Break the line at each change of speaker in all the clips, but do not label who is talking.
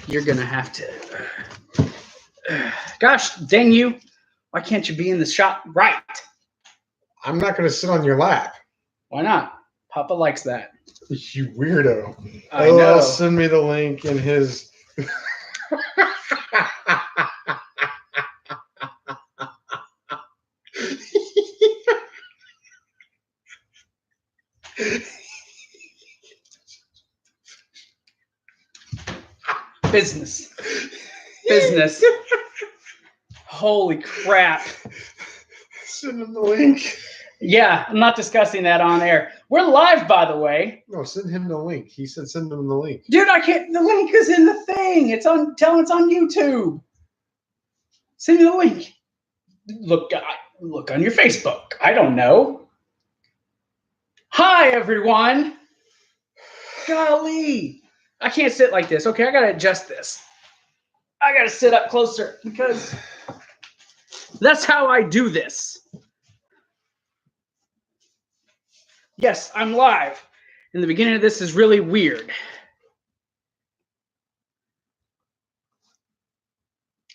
You're going to have to. Gosh, dang you. Why can't you be in the shot right?
I'm not going to sit on your lap.
Why not? Papa likes that.
You weirdo.
I know.
Send me the link in his.
Business. Holy crap.
Send him the link.
Yeah, I'm not discussing that on air. We're live, by the way.
No, send him the link. He said send him the link.
Dude, I can't. The link is in the thing. It's on. Tell him it's on YouTube. Send me the link. Look on your Facebook. I don't know. Hi, everyone. Golly. I can't sit like this. Okay, I got to adjust this. I got to sit up closer because that's how I do this. Yes, I'm live. And the beginning of this is really weird.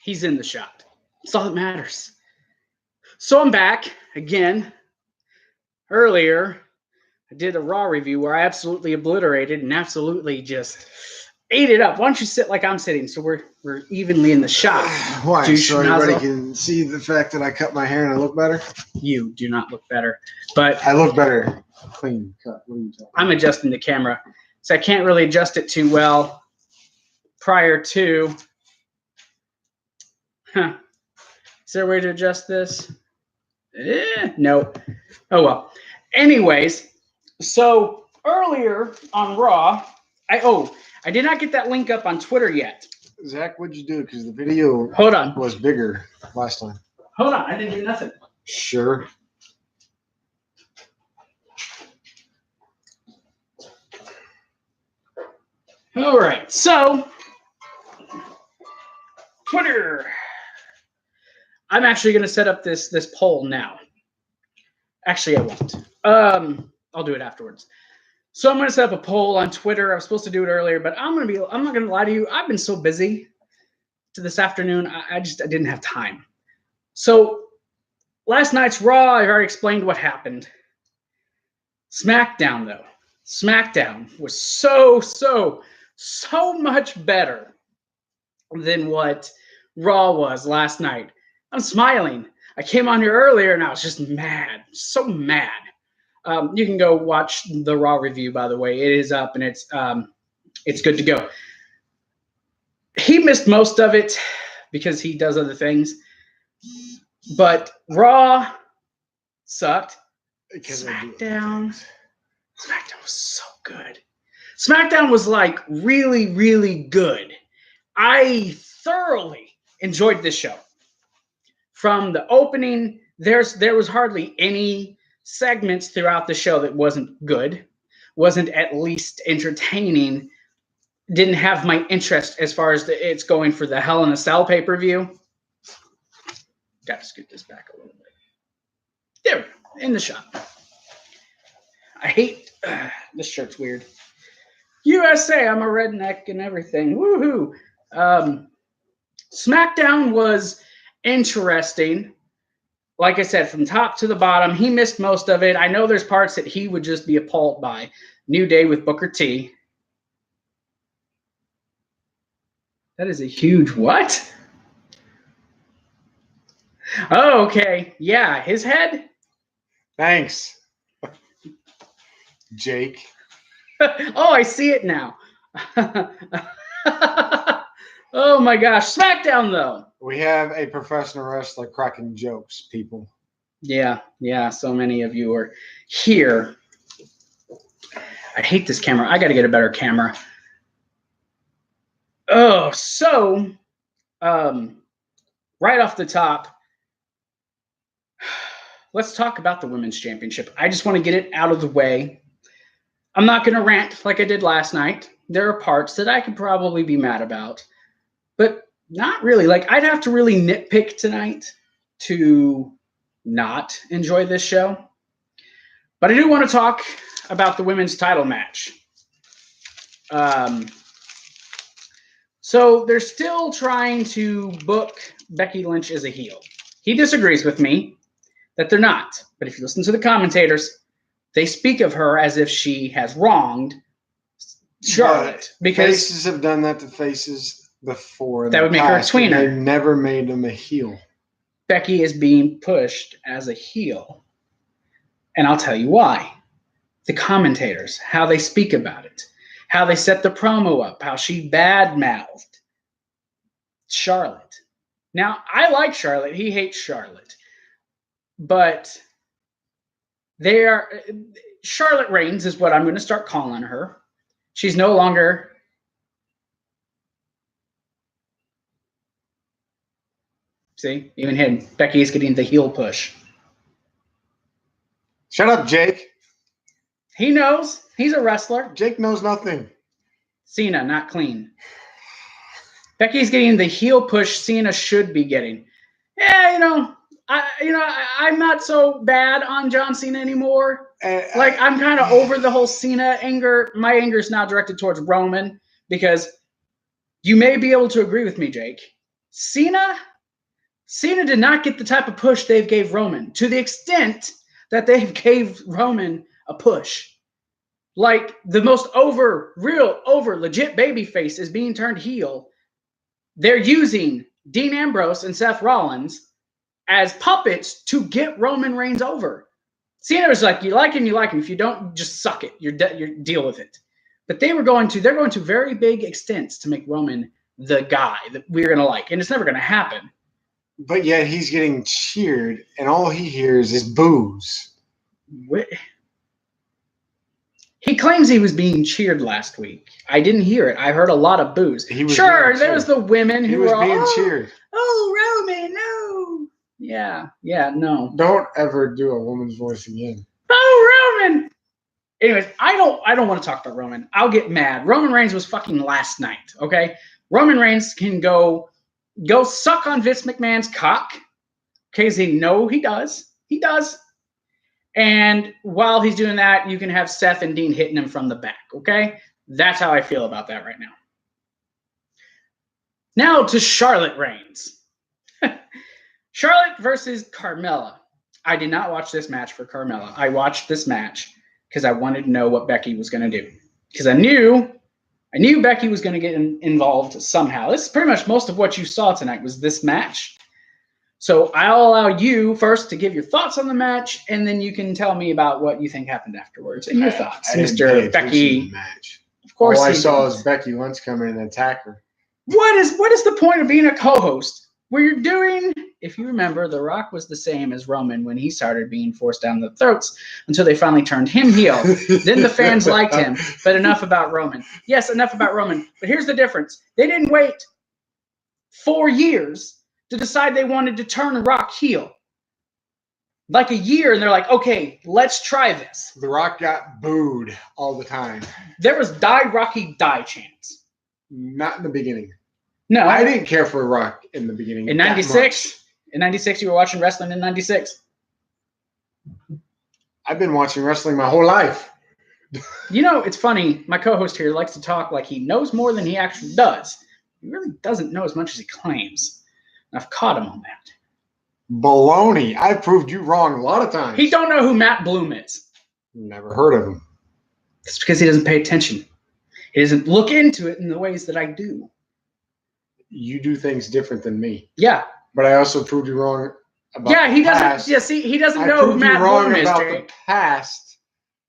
He's in the shot. That's all that matters. So I'm back again. Earlier, I did a Raw review where I absolutely obliterated and absolutely just ate it up. Why don't you sit like I'm sitting so we're evenly in the shot?
Why?
Douche
So everybody
nozzle.
can see the fact that I cut my hair and I look better?
You do not look better. But
I look better. Clean cut. What are you talking about?
I'm adjusting the camera. So I can't really adjust it too well prior to. Huh. Is there a way to adjust this? No. Oh, well. Anyways, so earlier on Raw, I did not get that link up on Twitter yet.
Zach, what'd you do? Because the video
Hold on.
was bigger last time.
Hold on. I didn't do nothing.
Sure.
All right. So, Twitter. I'm actually going to set up this poll now. Actually, I won't. I'll do it afterwards. So I'm going to set up a poll on Twitter. I was supposed to do it earlier, but I'm not going to lie to you. I've been so busy to this afternoon. I didn't have time. So last night's Raw, I've already explained what happened. SmackDown, though. SmackDown was so much better than what Raw was last night. I'm smiling. I came on here earlier and I was just mad. So mad. You can go watch the Raw review, by the way. It is up and it's good to go. He missed most of it because he does other things. But Raw sucked. SmackDown was so good. SmackDown was like really, really good. I thoroughly enjoyed this show. From the opening, there was hardly any segments throughout the show that wasn't good, wasn't at least entertaining, didn't have my interest as far as it's going for the Hell in a Cell pay-per-view. Got to scoot this back a little bit. There we go, in the shot. I hate, this shirt's weird. USA, I'm a redneck and everything. Woohoo! SmackDown was interesting. Like I said, from top to the bottom, he missed most of it. I know there's parts that he would just be appalled by. New Day with Booker T. That is a huge what? Oh, okay. Yeah, his head.
Thanks, Jake.
Oh, I see it now. Oh my gosh. SmackDown, though.
We have a professional wrestler cracking jokes, people.
Yeah. So many of you are here. I hate this camera. I got to get a better camera. Oh, so right off the top, let's talk about the Women's Championship. I just want to get it out of the way. I'm not going to rant like I did last night. There are parts that I could probably be mad about, but not really. Like, I'd have to really nitpick tonight to not enjoy this show. But I do want to talk about the women's title match. So they're still trying to book Becky Lynch as a heel. He disagrees with me that they're not. But if you listen to the commentators, they speak of her as if she has wronged Charlotte. Because
faces have done that to faces before.
That would make her a tweener.
They never made them a heel.
Becky is being pushed as a heel. And I'll tell you why. The commentators, how they speak about it, how they set the promo up, how she badmouthed Charlotte. Now, I like Charlotte. He hates Charlotte. But Charlotte Reigns is what I'm going to start calling her. She's no longer... See, even him. Becky is getting the heel push.
Shut up, Jake.
He knows. He's a wrestler.
Jake knows nothing.
Cena, not clean. Becky's getting the heel push Cena should be getting. Yeah, I'm not so bad on John Cena anymore. I'm kind of over the whole Cena anger. My anger is now directed towards Roman because you may be able to agree with me, Jake. Cena did not get the type of push they've gave Roman to the extent that they've gave Roman a push. Like the most legit babyface is being turned heel. They're using Dean Ambrose and Seth Rollins as puppets to get Roman Reigns over. Cena was like, you like him. If you don't, just suck it. You're deal with it. But they're going to very big extents to make Roman the guy that we're going to like. And it's never going to happen.
But yet he's getting cheered, and all he hears is boos.
He claims he was being cheered last week. I didn't hear it. I heard a lot of boos. Sure, there was the women who were
being cheered.
Oh, Roman, no. Yeah, no.
Don't ever do a woman's voice again.
Oh, Roman. Anyways, I don't want to talk about Roman. I'll get mad. Roman Reigns was fucking last night, okay? Roman Reigns can go suck on Vince McMahon's cock. Okay, so he does. He does. And while he's doing that, you can have Seth and Dean hitting him from the back, okay? That's how I feel about that right now. Now to Charlotte Reigns. Charlotte versus Carmella. I did not watch this match for Carmella. I watched this match because I wanted to know what Becky was going to do. Because I knew Becky was going to get involved somehow. This is pretty much most of what you saw tonight was this match. So I'll allow you first to give your thoughts on the match, and then you can tell me about what you think happened afterwards and your thoughts, Mr. Becky.
Match.
Of course,
all I saw was Becky Lynch come in and attack her.
What is the point of being a co-host where you're doing? If you remember, The Rock was the same as Roman when he started being forced down the throats until they finally turned him heel. Then the fans liked him. But enough about Roman. Yes, enough about Roman. But here's the difference. They didn't wait 4 years to decide they wanted to turn Rock heel. Like a year, and they're like, okay, let's try this.
The Rock got booed all the time.
There was Die Rocky Die chants.
Not in the beginning.
No.
I didn't care for Rock in the beginning.
In 96? In 96, you were watching wrestling in 96?
I've been watching wrestling my whole life.
It's funny. My co-host here likes to talk like he knows more than he actually does. He really doesn't know as much as he claims. I've caught him on that.
Baloney. I've proved you wrong a lot of times.
He don't know who Matt Bloom is.
Never heard of him.
It's because he doesn't pay attention. He doesn't look into it in the ways that I do.
You do things different than me.
Yeah.
But I also proved you wrong about
he doesn't. Yeah, see, he doesn't know who Matt Bloom is, Jake.
The past.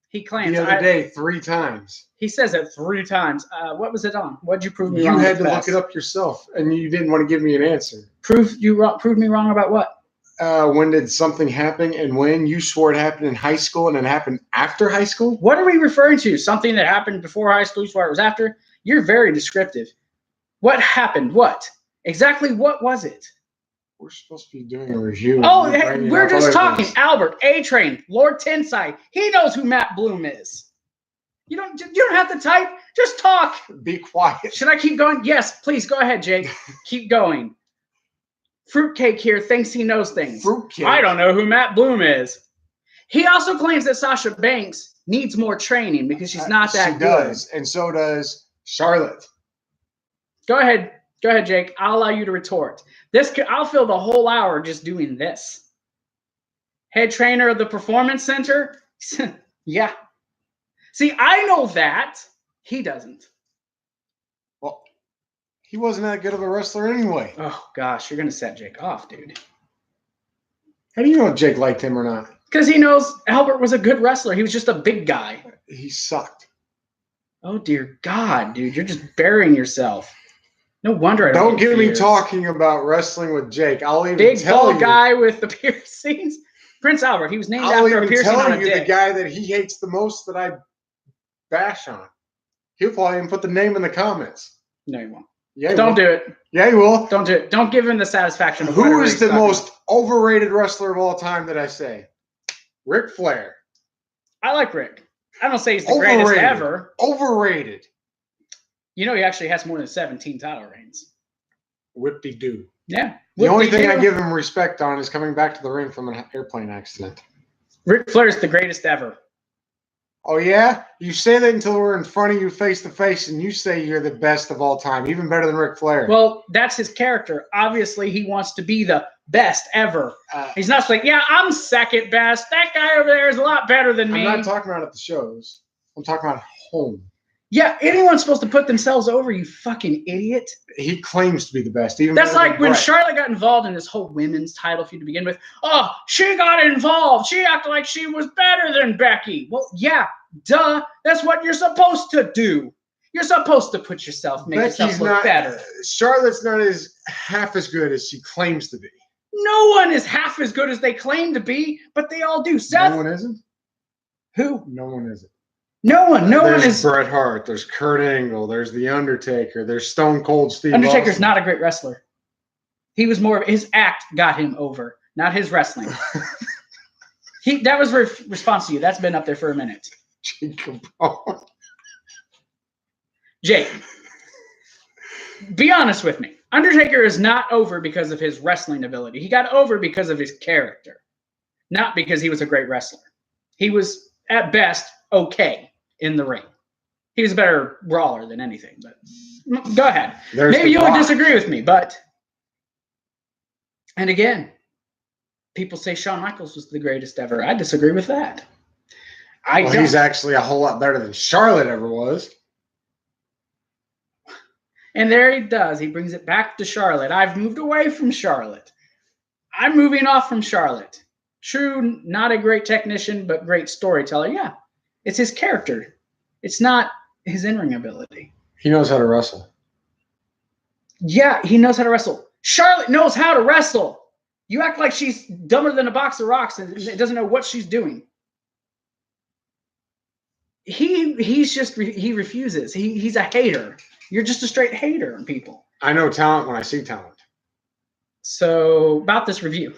He claims
the other day 3 times.
He says it 3 times. What was it on? What'd you prove me wrong?
You had to look it up yourself, and you didn't want to give me an answer.
Prove me wrong about what?
When did something happen, and when you swore it happened in high school, and it happened after high school?
What are we referring to? Something that happened before high school, you swore it was after? You're very descriptive. What happened? What? Exactly what was it?
We're supposed to be doing a review.
Oh, we're just talking. Albert, A-Train, Lord Tensai. He knows who Matt Bloom is. You don't have to type. Just talk.
Be quiet.
Should I keep going? Yes, please go ahead, Jake. Keep going. Fruitcake here thinks he knows things.
Fruitcake.
I don't know who Matt Bloom is. He also claims that Sasha Banks needs more training because she's not that good.
She does, and so does Charlotte.
Go ahead, Jake. I'll allow you to retort. I'll fill the whole hour just doing this. Head trainer of the Performance Center? Yeah. See, I know that. He doesn't.
Well, he wasn't that good of a wrestler anyway.
Oh, gosh. You're going to set Jake off, dude.
How do you know if Jake liked him or not?
Because he knows Albert was a good wrestler. He was just a big guy.
He sucked.
Oh, dear God, dude. You're just burying yourself. No wonder I
don't get me talking about wrestling with Jake. I'll even
big
tell
bald
you.
Guy with the piercings. Prince Albert. He was named after a piercing on a dick.
The guy that he hates the most that I bash on. He'll probably even put the name in the comments.
No, he won't.
Yeah,
don't do it.
Yeah, he will.
Don't do it. Don't give him the satisfaction. Of
Who is the most overrated wrestler of all time that I say? Ric Flair.
I like Rick. I don't say he's the greatest ever.
Overrated.
You know he actually has more than 17 title reigns.
Whip-de-doo.
Yeah.
The only thing I give him respect on is coming back to the ring from an airplane accident.
Ric Flair is the greatest ever.
Oh, yeah? You say that until we're in front of you face to face, and you say you're the best of all time, even better than Ric Flair.
Well, that's his character. Obviously, he wants to be the best ever. He's not like, yeah, I'm second best. That guy over there is a lot better than me.
I'm not talking about at the shows. I'm talking about home.
Yeah, anyone's supposed to put themselves over, you fucking idiot.
He claims to be the best. Even
that's like when Charlotte got involved in this whole women's title feud to begin with. Oh, she got involved. She acted like she was better than Becky. Well, yeah, duh. That's what you're supposed to do. You're supposed to put yourself, make yourself look better.
Charlotte's not half as good as she claims to be.
No one is half as good as they claim to be, but they all do. Seth,
no one isn't?
Who?
No one isn't.
No one is.
There's Bret Hart. There's Kurt Angle. There's The Undertaker. There's Stone Cold Steve
Undertaker's
Austin.
not a great wrestler. He was more. His act got him over, not his wrestling. That was response to you. That's been up there for a minute. Jake, be honest with me. Undertaker is not over because of his wrestling ability. He got over because of his character, not because he was a great wrestler. He was, at best, okay in the ring. He was a better brawler than anything, but go ahead. Maybe you would disagree with me, but... And again, people say Shawn Michaels was the greatest ever. I disagree with that.
He's actually a whole lot better than Charlotte ever was.
And there he does. He brings it back to Charlotte. I've moved away from Charlotte. I'm moving off from Charlotte. True, not a great technician, but great storyteller. Yeah, it's his character. It's not his in-ring ability.
He knows how to wrestle.
Yeah, he knows how to wrestle. Charlotte knows how to wrestle. You act like she's dumber than a box of rocks and doesn't know what she's doing. He refuses. He's a hater. You're just a straight hater on people.
I know talent when I see talent.
So about this review.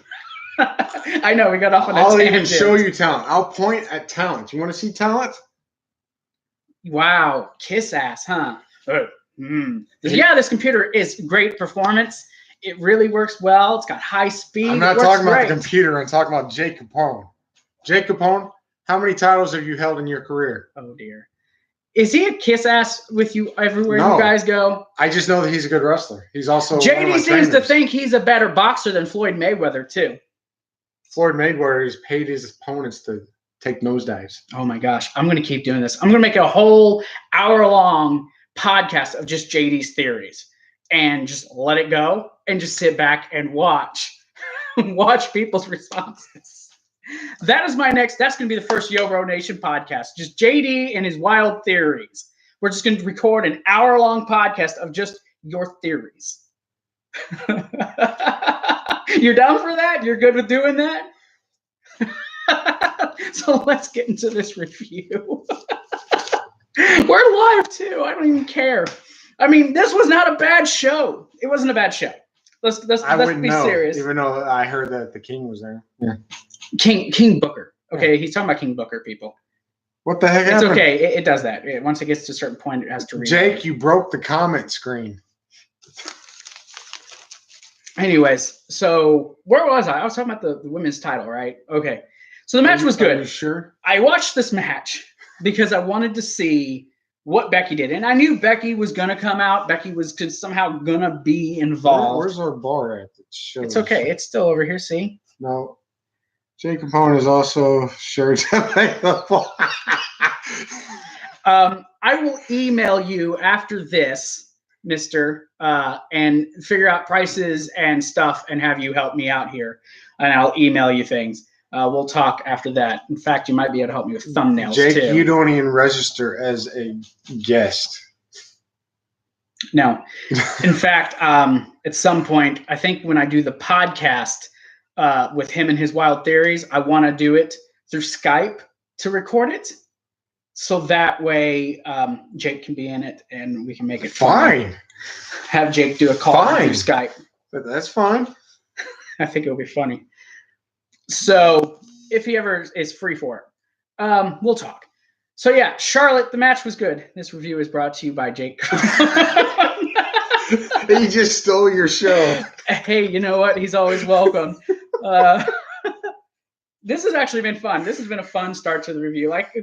I know we got off on a tangent.
I'll even show you talent. I'll point at talent. You want to see talent?
Wow, kiss ass, huh? Yeah, this computer is great performance. It really works well. It's got high speed.
I'm not talking about the computer. I'm talking about Jake Capone. Jake Capone, how many titles have you held in your career?
Oh, dear. Is he a kiss ass with you everywhere you guys go?
I just know that he's a good wrestler. He's also
JD seems to think he's a better boxer than Floyd Mayweather, too.
Floyd Mayweather has paid his opponents to take nosedives.
Oh, my gosh. I'm going to keep doing this. I'm going to make a whole hour-long podcast of just JD's theories and just let it go and just sit back and watch people's responses. That is that's going to be the first Yo-Bro Nation podcast. Just JD and his wild theories. We're just going to record an hour-long podcast of just your theories. You're down for that? You're good with doing that? So let's get into this review. We're live, too. I don't even care. I mean, this was not a bad show. It wasn't a bad show. Let's be serious.
Even though I heard that the King was there. Yeah.
King Booker. Okay, he's talking about King Booker, people.
What the heck happened?
It's okay. It does that. Once it gets to a certain point, it has to read.
Jake, you broke the comment screen.
Anyways, so where was I? I was talking about the women's title, right? Okay. So the match was good.
Are you sure?
I watched this match because I wanted to see what Becky did. And I knew Becky was going to come out. Becky was somehow going to be involved.
Where's our bar at?
It's okay. It's still over here, see?
No. Jake Capone is also shirts available.
I will email you after this, mister, and figure out prices and stuff and have you help me out here. And I'll email you things. We'll talk after that. In fact, you might be able to help me with thumbnails,
Jake,
too.
you don't even register as a guest.
No. In fact, at some point, I think when I do the podcast with him and his wild theories, I want to do it through Skype to record it. So that way Jake can be in it and we can make it
fine.
Fun. Have Jake do a call through Skype.
But that's fine.
I think it'll be funny. So if he ever is free for it, we'll talk. So yeah, Charlotte, the match was good. This review is brought to you by Jake.
He just stole your show.
Hey, you know what? He's always welcome. This has actually been fun. This has been a fun start to the review. Like,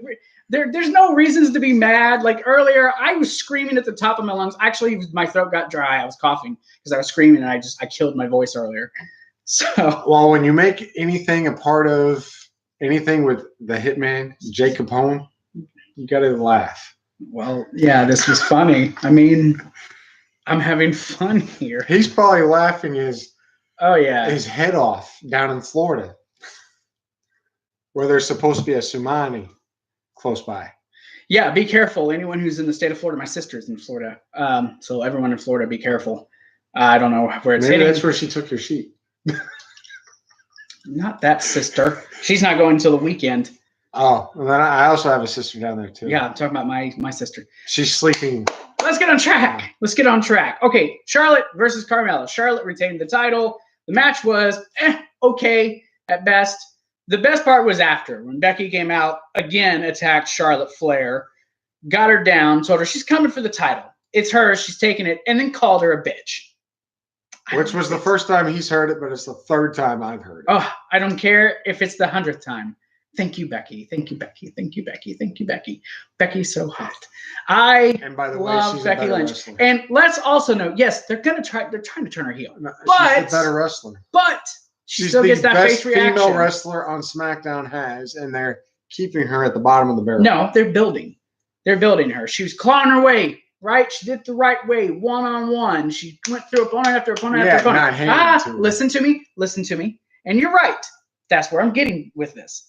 there's no reasons to be mad. Like earlier, I was screaming at the top of my lungs. Actually, my throat got dry. I was coughing because I was screaming, and I killed my voice earlier. So,
well, when you make anything a part of anything with the Hitman, Jake Capone, you got to laugh.
Well, yeah, this was funny. I mean, I'm having fun here.
He's probably laughing his head off down in Florida, where there's supposed to be a tsunami close by.
Yeah, be careful. Anyone who's in the state of Florida, my sister's in Florida. So everyone in Florida, be careful. I don't know where it's
Maybe
hitting.
That's where she took your sheet.
Not that sister. She's not going until the weekend.
Oh, and then I also have a sister down there too.
Yeah, I'm talking about my sister.
She's sleeping.
Let's get on track. Let's get on track. Okay, Charlotte versus Carmella. Charlotte retained the title. The match was okay at best. The best part was after, when Becky came out, again attacked Charlotte Flair, got her down, told her she's coming for the title. It's hers, she's taking it, and then called her a bitch.
Which was the first time he's heard it, but it's the third time I've heard it.
Oh, I don't care if it's the 100th time. Thank you, Becky. Thank you, Becky. Thank you, Becky. Thank you, Becky. Becky's so hot.
And by the
love
way, she's
Becky
a better
Lynch.
wrestler.
And let's also note, yes, they're trying to turn her heel.
No,
but
she's a better wrestler.
But she
She's
still gets that face
the best
reaction.
female wrestler on SmackDown has, and they're keeping her at the bottom of the barrel.
No, they're building. They're building her. She was clawing her way, right? She did the right way, one-on-one. She went through opponent after opponent after opponent. Listen to me. Listen to me. And you're right. That's where I'm getting with this.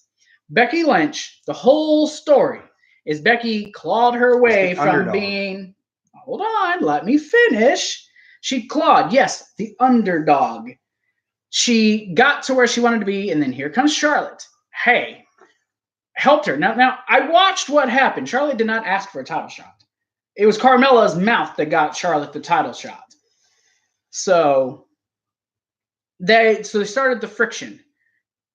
Becky Lynch, the whole story is Becky clawed her way from
underdog.
being, hold on, let me finish. She clawed, yes, the underdog. She got to where she wanted to be, and then here comes Charlotte. Hey, helped her. Now I watched what happened. Charlotte did not ask for a title shot. It was Carmella's mouth that got Charlotte the title shot. So they started the friction.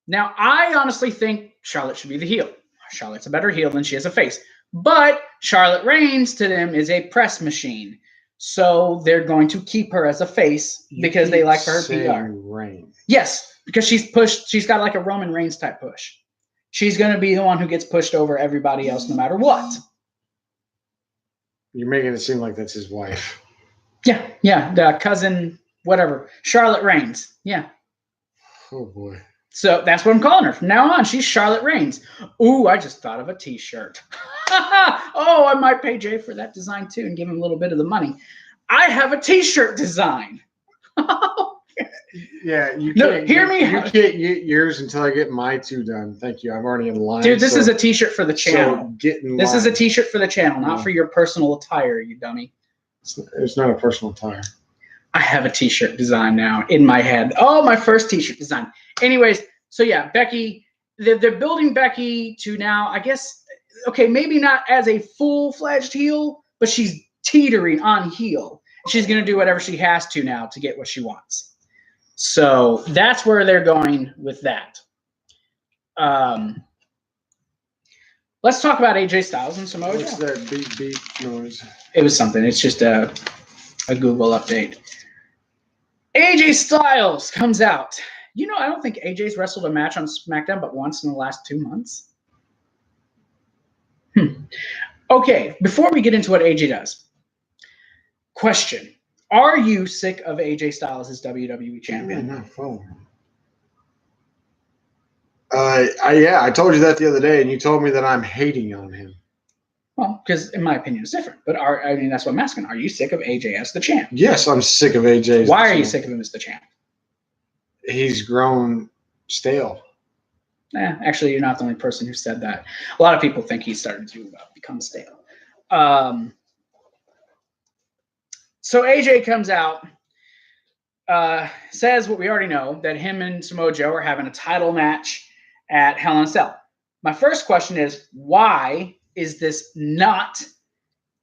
Now, I honestly think Charlotte should be the heel. Charlotte's a better heel than she is a face. But Charlotte Reigns to them is a press machine. So they're going to keep her as a face because they like for her PR.
Reigns.
Yes, because she's pushed. She's got like a Roman Reigns type push. She's going to be the one who gets pushed over everybody else no matter what.
You're making it seem like that's his wife.
Yeah, the cousin, whatever. Charlotte Reigns. Yeah.
Oh, boy.
So that's what I'm calling her. From now on, she's Charlotte Reigns. Ooh, I just thought of a t-shirt. Oh, I might pay Jay for that design too and give him a little bit of the money. I have a t-shirt design.
Yeah, you can't.
No, hear me.
You can't get yours until I get my two done. Thank you. I'm already in line.
Dude, this is a t-shirt for the channel.
So get in
this
line.
is a t-shirt for the channel, not for your personal attire, you dummy.
It's not a personal attire.
I have a t-shirt design now in my head. Oh, my first t-shirt design. Anyways, so yeah, Becky, they're building Becky to now, I guess, okay, maybe not as a full-fledged heel, but she's teetering on heel. She's going to do whatever she has to now to get what she wants. So that's where they're going with that. Let's talk about AJ Styles and Samoa Joe.
What's that beep noise?
It was something. It's just a Google update. AJ Styles comes out. You know, I don't think AJ's wrestled a match on SmackDown but once in the last 2 months. Okay, before we get into what AJ does, question. Are you sick of AJ Styles as WWE champion?
No phone. Yeah, I told you that the other day, and you told me that I'm hating on him.
Well, because in my opinion, it's different. But that's what I'm asking. Are you sick of AJ as the champ?
Yes, I'm sick of AJ.
Why are you sick of him as the champ?
He's grown stale.
Actually, you're not the only person who said that. A lot of people think he's starting to become stale. So AJ comes out, says what we already know, that him and Samoa Joe are having a title match at Hell in a Cell. My first question is, why is this not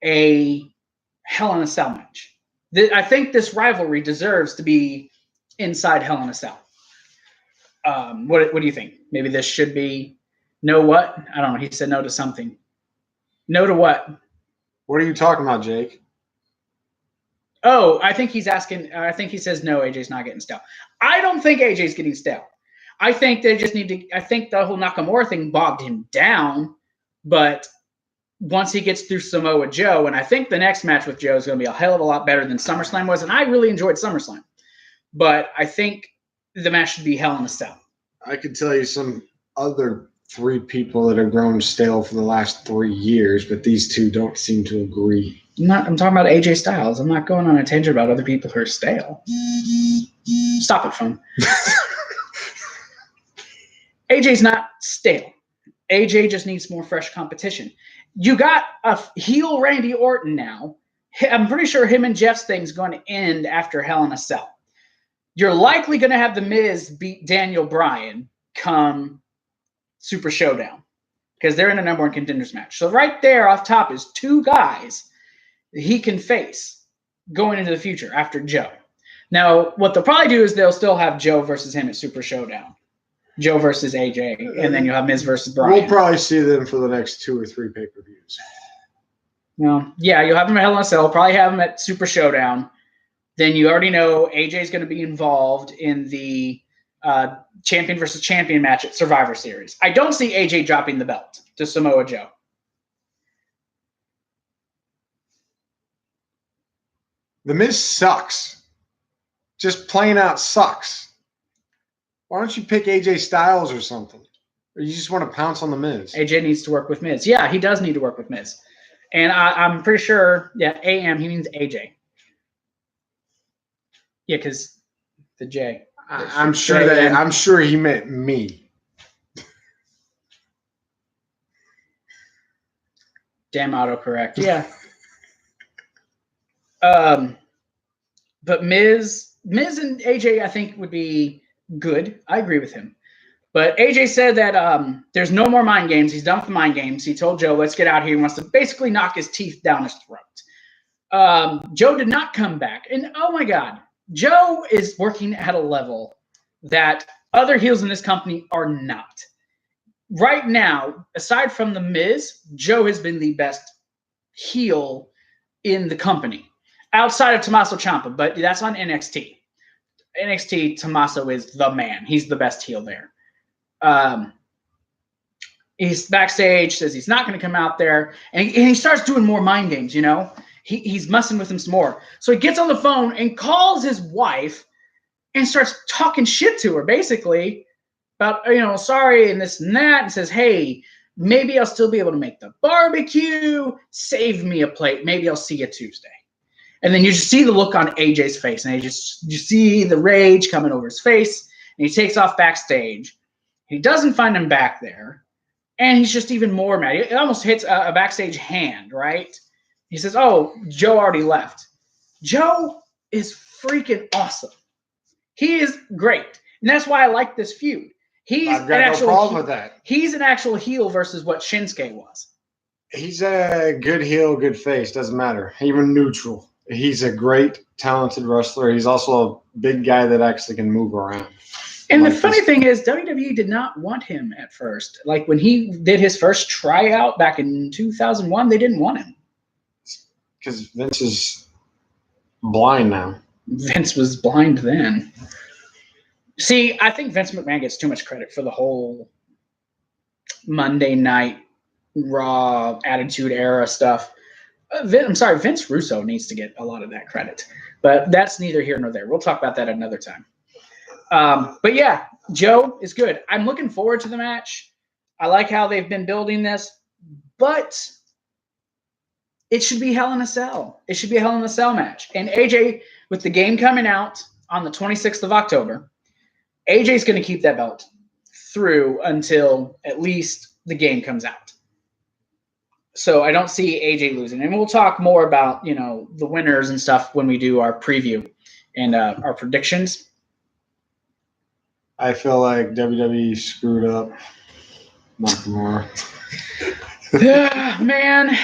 a Hell in a Cell match? I think this rivalry deserves to be inside Hell in a Cell. What do you think? Maybe this should be no what? I don't know. He said no to something. No to what?
What are you talking about, Jake?
Oh, I think he's asking. I think he says no, AJ's not getting stale. I don't think AJ's getting stale. I think they just need to. I think the whole Nakamura thing bogged him down. But once he gets through Samoa Joe, and I think the next match with Joe is going to be a hell of a lot better than SummerSlam was. And I really enjoyed SummerSlam. But I think the match should be Hell in a Cell.
I could tell you some other 3 people that have grown stale for the last 3 years, but these 2 don't seem to agree.
I'm talking about AJ Styles. I'm not going on a tangent about other people who are stale. Stop it, phone. AJ's not stale. AJ just needs more fresh competition. You got a heel Randy Orton now. I'm pretty sure him and Jeff's thing's going to end after Hell in a Cell. You're likely going to have The Miz beat Daniel Bryan come Super Showdown because they're in a number 1 contenders match. So right there off top is 2 guys that he can face going into the future after Joe. Now, what they'll probably do is they'll still have Joe versus him at Super Showdown. Joe versus AJ, and then you'll have Miz versus Bryan.
We'll probably see them for the next 2 or 3 pay-per-views.
Well, yeah, you'll have them at Hell in a Cell. Probably have them at Super Showdown. Then you already know AJ's going to be involved in the champion versus champion match at Survivor Series. I don't see AJ dropping the belt to Samoa Joe.
The Miz sucks. Just plain out sucks. Why don't you pick AJ Styles or something? Or you just want to pounce on the Miz?
AJ needs to work with Miz. Yeah, he does need to work with Miz. And I'm pretty sure, AM, he means AJ. Yeah, because the J.
I'm sure he meant me.
Damn autocorrect. Yeah. But Miz and AJ, I think, would be good. I agree with him. But AJ said that there's no more mind games. He's done with the mind games. He told Joe, let's get out here. He wants to basically knock his teeth down his throat. Joe did not come back. And, oh, my God, Joe is working at a level that other heels in this company are not. Right now, aside from The Miz, Joe has been the best heel in the company. Outside of Tommaso Ciampa, but that's on NXT. NXT, Tommaso is the man. He's the best heel there. He's backstage, says he's not going to come out there, and he starts doing more mind games, you know? He's messing with him some more. So he gets on the phone and calls his wife and starts talking shit to her, basically, about, sorry, and this and that, and says, hey, maybe I'll still be able to make the barbecue. Save me a plate. Maybe I'll see you Tuesday. And then you just see the look on AJ's face, and you see the rage coming over his face, and he takes off backstage. He doesn't find him back there, and he's just even more mad. It almost hits a backstage hand, right? He says, oh, Joe already left. Joe is freaking awesome. He is great, and that's why I like this feud.
I've got no problem with that.
He's an actual heel versus what Shinsuke was.
He's a good heel, good face. Doesn't matter. Even neutral. He's a great, talented wrestler. He's also a big guy that actually can move around.
And the funny thing is, WWE did not want him at first. Like when he did his first tryout back in 2001, they didn't want him.
Because Vince is blind now.
Vince was blind then. See, I think Vince McMahon gets too much credit for the whole Monday night Raw Attitude Era stuff. I'm sorry, Vince Russo needs to get a lot of that credit, but that's neither here nor there. We'll talk about that another time. But yeah, Joe is good. I'm looking forward to the match. I like how they've been building this, but it should be Hell in a Cell. It should be a Hell in a Cell match. And AJ, with the game coming out on the 26th of October, AJ's going to keep that belt through until at least the game comes out. So I don't see AJ losing. And we'll talk more about, the winners and stuff when we do our preview and our predictions.
I feel like WWE screwed up Nakamura.
Yeah, man.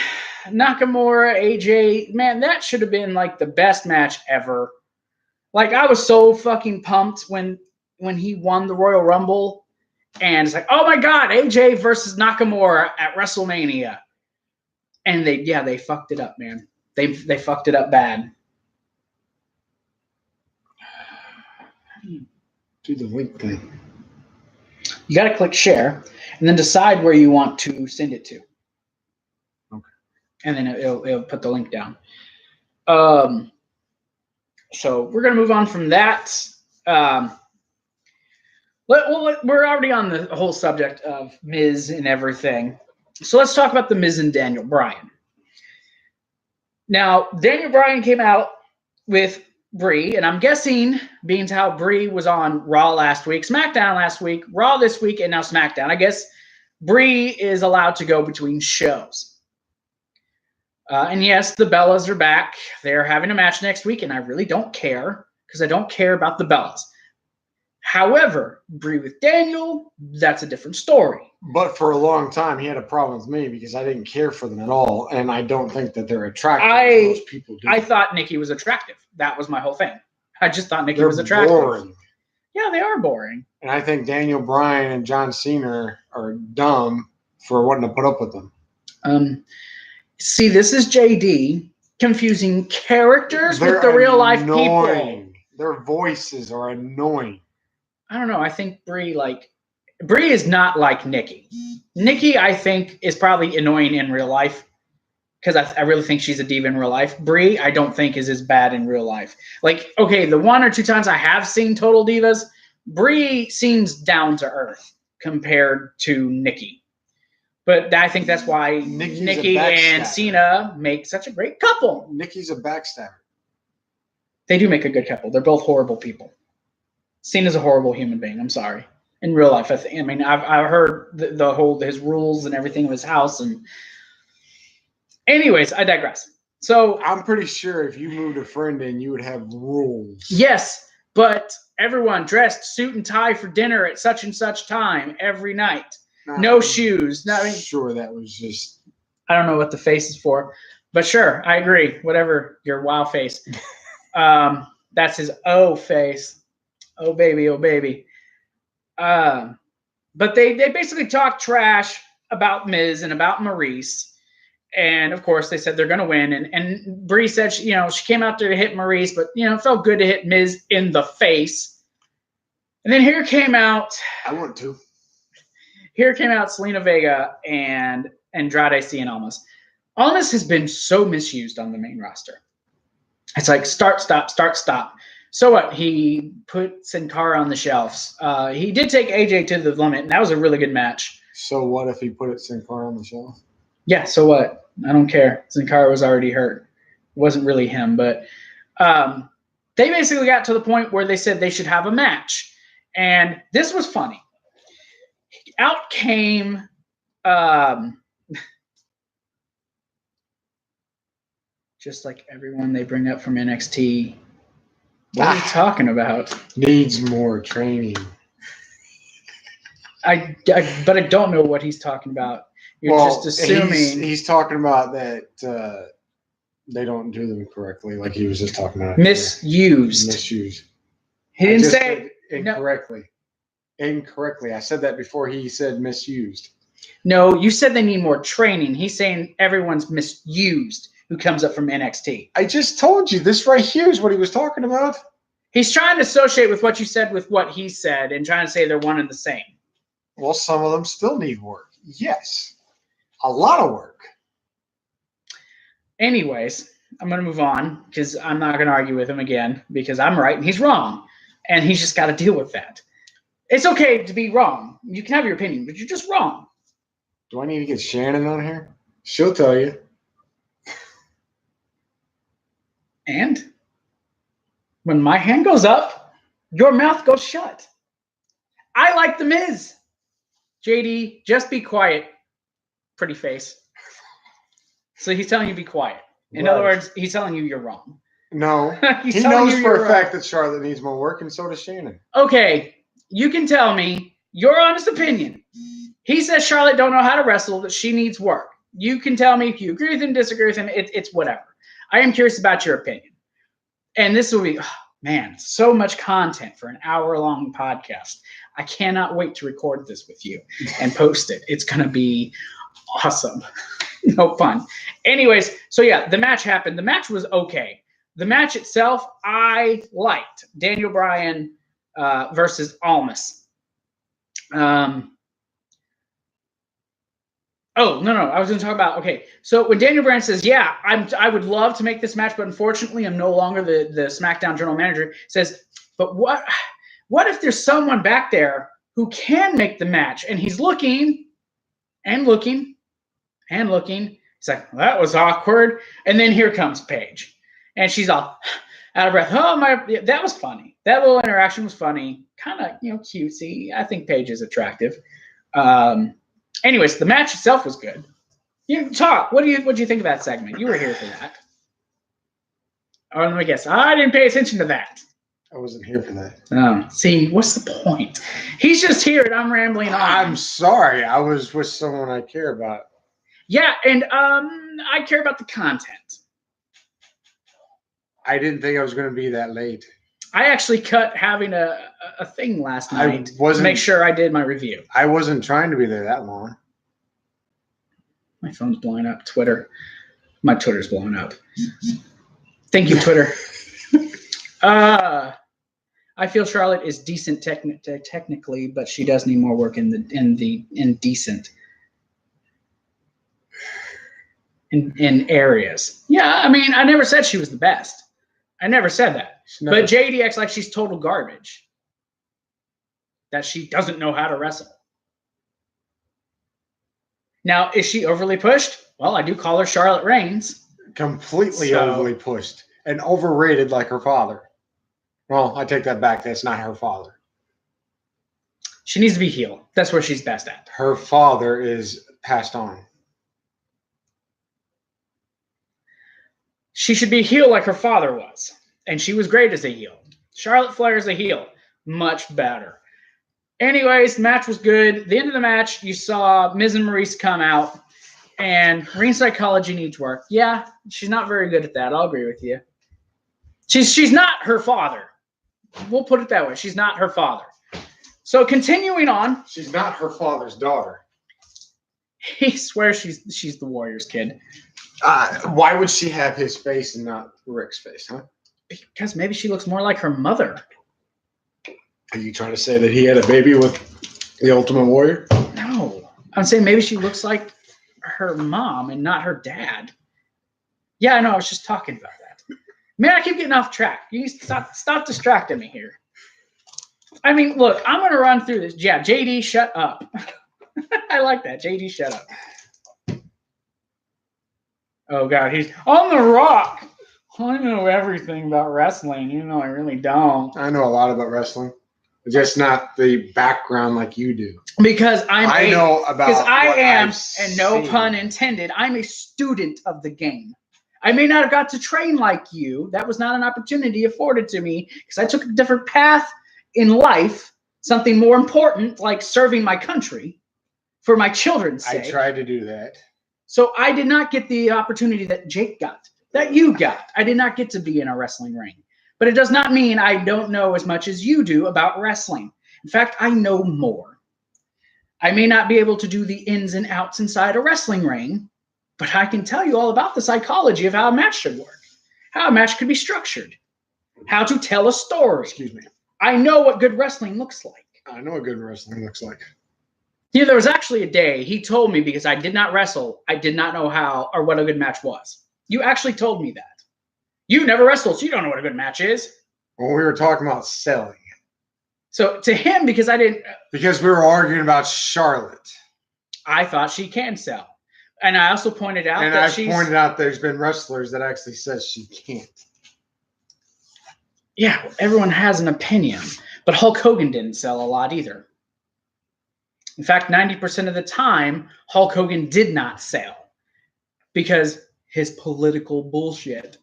Nakamura, AJ, man, that should have been like the best match ever. Like, I was so fucking pumped when he won the Royal Rumble. And it's like, oh my God, AJ versus Nakamura at WrestleMania. And they fucked it up, man. They fucked it up bad.
Do the link thing.
You got to click share and then decide where you want to send it to.
Okay.
And then it'll put the link down. So we're going to move on from that. We're already on the whole subject of Miz and everything. So let's talk about the Miz and Daniel Bryan. Now, Daniel Bryan came out with Brie, and I'm guessing, being how Brie was on Raw last week, SmackDown last week, Raw this week, and now SmackDown, I guess Brie is allowed to go between shows. And yes, the Bellas are back. They're having a match next week, and I really don't care because I don't care about the Bellas. However, Brie with Daniel, that's a different story.
But for a long time, he had a problem with me because I didn't care for them at all, and I don't think that they're attractive. Those people do.
I thought Nikki was attractive. That was my whole thing. I just thought Nikki was attractive.
Boring.
Yeah, they are boring.
And I think Daniel Bryan and John Cena are dumb for wanting to put up with them.
See, this is JD confusing characters with the real life people.
Their voices are annoying.
I don't know. I think Brie is not like Nikki. Nikki, I think, is probably annoying in real life because I really think she's a diva in real life. Brie, I don't think is as bad in real life. Like, okay, the one or two times I have seen Total Divas, Brie seems down to earth compared to Nikki. But I think that's why Nikki and Cena make such a great couple.
Nikki's a backstabber.
They do make a good couple. They're both horrible people. Cena's a horrible human being. I'm sorry. In real life, I've heard the whole his rules and everything of his house. And anyways, I digress. So
I'm pretty sure if you moved a friend in, you would have rules.
Yes, but everyone dressed suit and tie for dinner at such and such time every night. No shoes.
Sure, that was just.
I don't know what the face is for, but sure, I agree. Whatever your wow face. That's his O face. Oh baby, oh baby. But they basically talked trash about Miz and about Maurice. And of course they said they're gonna win. And Brie said she came out there to hit Maurice, but it felt good to hit Miz in the face. And then here came out Selena Vega and Andrade Cien Almas. Almas has been so misused on the main roster. It's like start, stop. So what? He put Sin Cara on the shelves. He did take AJ to the limit, and that was a really good match.
So what if he put Sin Cara on the shelf?
Yeah, so what? I don't care. Sin Cara was already hurt. It wasn't really him, but they basically got to the point where they said they should have a match. And this was funny. Out came just like everyone they bring up from NXT. What are you talking about?
Needs more training.
But I don't know what he's talking about. You're just assuming.
He's talking about that they don't do them correctly, like he was just talking about.
Misused. He didn't say
incorrectly. No. Incorrectly. I said that before he said misused.
No, you said they need more training. He's saying everyone's misused who comes up from NXT.
I just told you, this right here is what he was talking about.
He's trying to associate with what you said with what he said and trying to say they're one and the same.
Well, some of them still need work. Yes. A lot of work.
Anyways, I'm going to move on because I'm not going to argue with him again because I'm right and he's wrong. And he's just got to deal with that. It's okay to be wrong. You can have your opinion, but you're just wrong.
Do I need to get Shannon on here? She'll tell you.
And when my hand goes up, your mouth goes shut. I like The Miz. JD, just be quiet, pretty face. So he's telling you to be quiet. In other words, he's telling you you're wrong.
No. He knows for a fact that Charlotte needs more work, and so does Shannon.
Okay, you can tell me your honest opinion. He says Charlotte don't know how to wrestle, that she needs work. You can tell me if you agree with him, disagree with him. It's whatever. I am curious about your opinion. And this will be, man, so much content for an hour-long podcast. I cannot wait to record this with you and post it. It's going to be awesome. No pun. Anyways, so yeah, the match happened. The match was okay. The match itself, I liked. Daniel Bryan versus Almas. Oh, no. I was going to talk about, okay. So when Daniel Bryan says, yeah, I would love to make this match, but unfortunately I'm no longer the SmackDown general manager, says, but what if there's someone back there who can make the match? And he's looking and looking and looking. He's like, well, that was awkward. And then here comes Paige. And she's all out of breath. Oh, that was funny. That little interaction was funny. Kind of, cutesy. I think Paige is attractive. Anyways, the match itself was good. You talk. What do you think of that segment? You were here for that. Oh, let me guess. I didn't pay attention to that.
I wasn't here for that.
Oh, see, what's the point? He's just here and I'm rambling on.
I'm sorry. I was with someone I care about.
Yeah, and I care about the content.
I didn't think I was going to be that late.
I actually cut having a thing last night to make sure I did my review.
I wasn't trying to be there that long.
My phone's blowing up. Twitter. My Twitter's blowing up. Thank you, Twitter. I feel Charlotte is decent technically, but she does need more work in decent areas. Yeah, I mean, I never said she was the best. I never said that. But JD acts like she's total garbage. That she doesn't know how to wrestle. Now, is she overly pushed? Well, I do call her Charlotte Reigns.
Completely overly pushed and overrated like her father. Well, I take that back. That's not her father.
She needs to be heel. That's where she's best at.
Her father is passed on.
She should be heel like her father was. And she was great as a heel. Charlotte Flair is a heel. Much better. Anyways, the match was good. The end of the match, you saw Miz and Maurice come out. And ring psychology needs work. Yeah, she's not very good at that. I'll agree with you. She's not her father. We'll put it that way. She's not her father. So continuing on.
She's not her father's daughter.
He swears she's the Warriors kid.
Why would she have his face and not Rick's face, huh?
Because maybe she looks more like her mother.
Are you trying to say that he had a baby with the Ultimate Warrior?
No. I'm saying maybe she looks like her mom and not her dad. Yeah, I know. I was just talking about that. Man, I keep getting off track. You need to stop distracting me here. I mean, look, I'm going to run through this. Yeah, JD, shut up. I like that. JD, shut up. Oh, God. He's on the rock. I know everything about wrestling. I really don't.
I know a lot about wrestling. Just not the background like you do.
Because I know about because I am, and no pun intended, I'm a student of the game. I may not have got to train like you. That was not an opportunity afforded to me because I took a different path in life, something more important like serving my country for my children's sake.
I tried to do that.
So I did not get the opportunity that Jake got, that you got. I did not get to be in a wrestling ring. But it does not mean I don't know as much as you do about wrestling. In fact, I know more. I may not be able to do the ins and outs inside a wrestling ring, but I can tell you all about the psychology of how a match should work, how a match could be structured, how to tell a story.
Excuse me.
I know what good wrestling looks like.
I know what good wrestling looks like.
You know, there was actually a day he told me, because I did not wrestle, I did not know how or what a good match was. You actually told me that. You never wrestled, so you don't know what a good match is.
When we were talking about selling.
So to him, because I didn't...
Because we were arguing about Charlotte.
I thought she can sell. And I also pointed out
and
that
I've pointed out there's been wrestlers that actually says she can't.
Yeah, everyone has an opinion. But Hulk Hogan didn't sell a lot either. In fact, 90% of the time, Hulk Hogan did not sell because his political bullshit.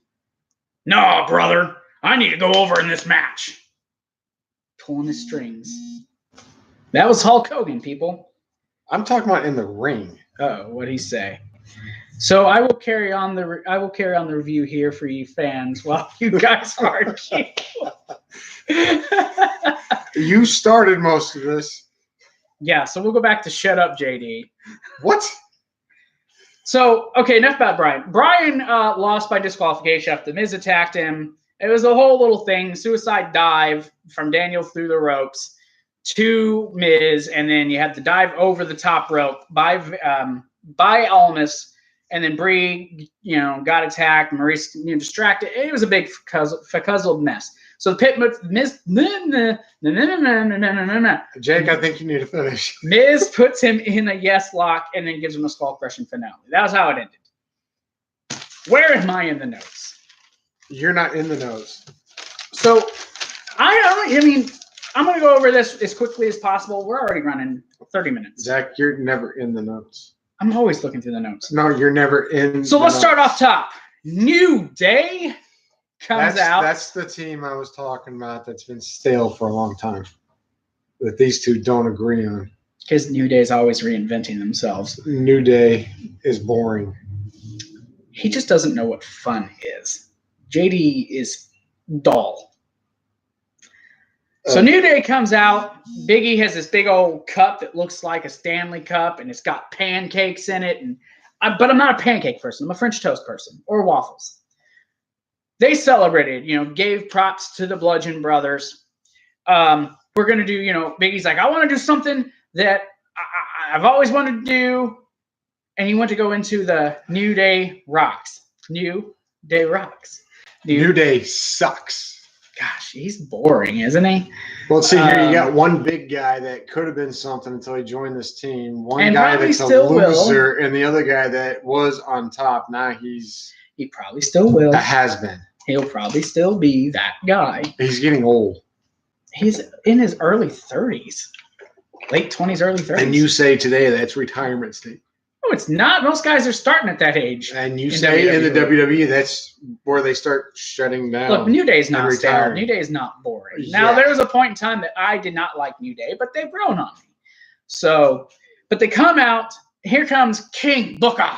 No, brother, I need to go over in this match. Pulling his strings. That was Hulk Hogan, people.
I'm talking about in the ring.
Oh, what'd he say? So I will carry on the review here for you fans while you guys argue.
You started most of this.
Yeah, so we'll go back to shut up, JD.
What?
So, okay, enough about Brian. Brian lost by disqualification after The Miz attacked him. It was a whole little thing, suicide dive from Daniel through the ropes to Miz, and then you had to dive over the top rope by Almas, and then Brie, got attacked. Maurice, distracted. It was a big fuzzled mess. So the pit Miz,
Jake, I think you need to finish.
Miz puts him in a yes lock and then gives him a skull crushing finale. That was how it ended. Where am I in the notes?
You're not in the notes.
So I'm going to go over this as quickly as possible. We're already running 30 minutes.
Zach, you're never in the notes.
I'm always looking through the notes.
No, you're never in.
So let's start off top. New Day comes out.
That's the team I was talking about that's been stale for a long time. That these two don't agree on.
Because New Day is always reinventing themselves.
New Day is boring.
He just doesn't know what fun is. JD is dull. So New Day comes out. Big E has this big old cup that looks like a Stanley cup, and it's got pancakes in it. But I'm not a pancake person. I'm a French toast person, or waffles. They celebrated, gave props to the Bludgeon Brothers. We're going to do, Big E's like, I want to do something that I've always wanted to do. And he went to go into the New Day Rocks. New Day Rocks.
New Day sucks.
Gosh, he's boring, isn't he?
Well, see here, you got one big guy that could have been something until he joined this team. One guy that's a loser, and the other guy that was on top. Now he
probably still will.
A has-been.
He'll probably still be that guy.
He's getting old.
He's in his early 30s. Late 20s, early 30s.
And you say today that's retirement state.
No, it's not. Most guys are starting at that age.
And you say in the WWE, that's where they start shutting down.
Look, New Day is not stale. New Day is not boring. Yeah. Now, there was a point in time that I did not like New Day, but they've grown on me. So, but they come out. Here comes King Booker.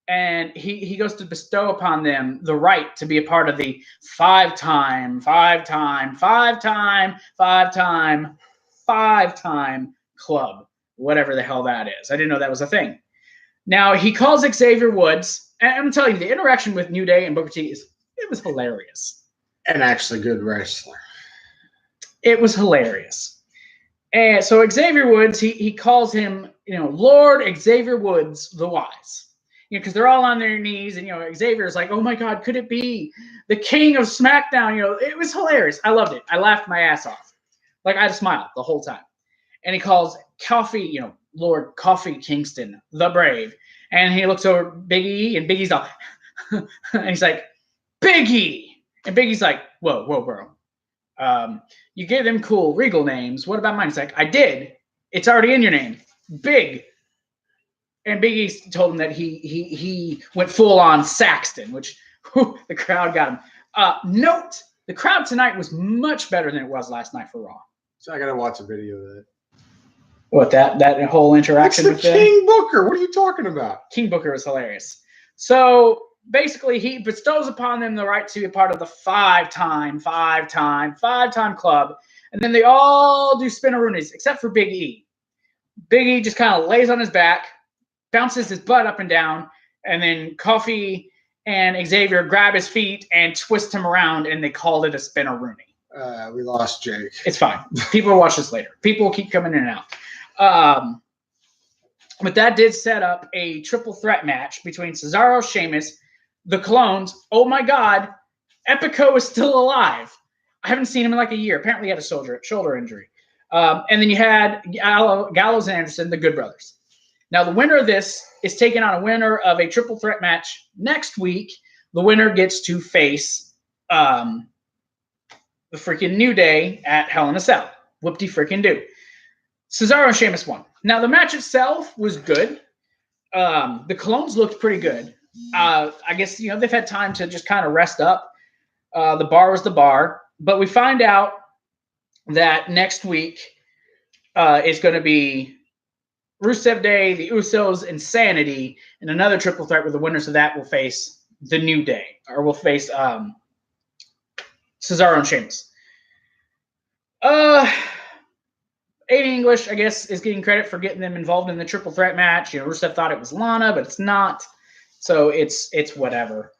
And he goes to bestow upon them the right to be a part of the five-time club, whatever the hell that is. I didn't know that was a thing. Now, he calls Xavier Woods, and I'm telling you, the interaction with New Day and Booker T, it was hilarious.
And actually good wrestler.
It was hilarious. And so Xavier Woods, he calls him, Lord Xavier Woods the Wise. Because they're all on their knees, and Xavier's like, "Oh my God, could it be the King of SmackDown?" It was hilarious. I loved it. I laughed my ass off, like I had a smile the whole time. And he calls Kofi, Lord Kofi Kingston, the Brave, and he looks over Big E, and Big E's like, and he's like, "Big E," and Big E's like, "Whoa, bro, you gave them cool regal names. What about mine?" He's like, "I did. It's already in your name, Big." And Big E told him that he went full on Saxton, which the crowd got him. Note, the crowd tonight was much better than it was last night for Raw.
So I got to watch a video of that.
What, that whole interaction with
King Booker. What are you talking about?
King Booker was hilarious. So basically, he bestows upon them the right to be a part of the five-time club. And then they all do spin-a-roonies, except for Big E. Big E just kind of lays on his back, bounces his butt up and down, and then Kofi and Xavier grab his feet and twist him around, and they called it a spin-a-rooney.
We lost Jake.
It's fine. People will watch this later. People will keep coming in and out. But that did set up a triple threat match between Cesaro, Sheamus, the Clones. Oh my God, Epico is still alive. I haven't seen him in like a year. Apparently, he had a shoulder injury. And then you had Gallows and Anderson, the Good Brothers. Now, the winner of this is taking on a winner of a triple threat match next week. The winner gets to face the freaking New Day at Hell in a Cell. Whoop-de-freaking-do. Cesaro and Sheamus won. Now, the match itself was good. The Clones looked pretty good. I guess, they've had time to just kind of rest up. The bar was the bar. But we find out that next week is going to be Rusev Day, the Usos, Insanity, and another triple threat where the winners of that will face the New Day, or will face Cesaro and Sheamus. Aiden English, I guess, is getting credit for getting them involved in the triple threat match. Rusev thought it was Lana, but it's not. So it's whatever.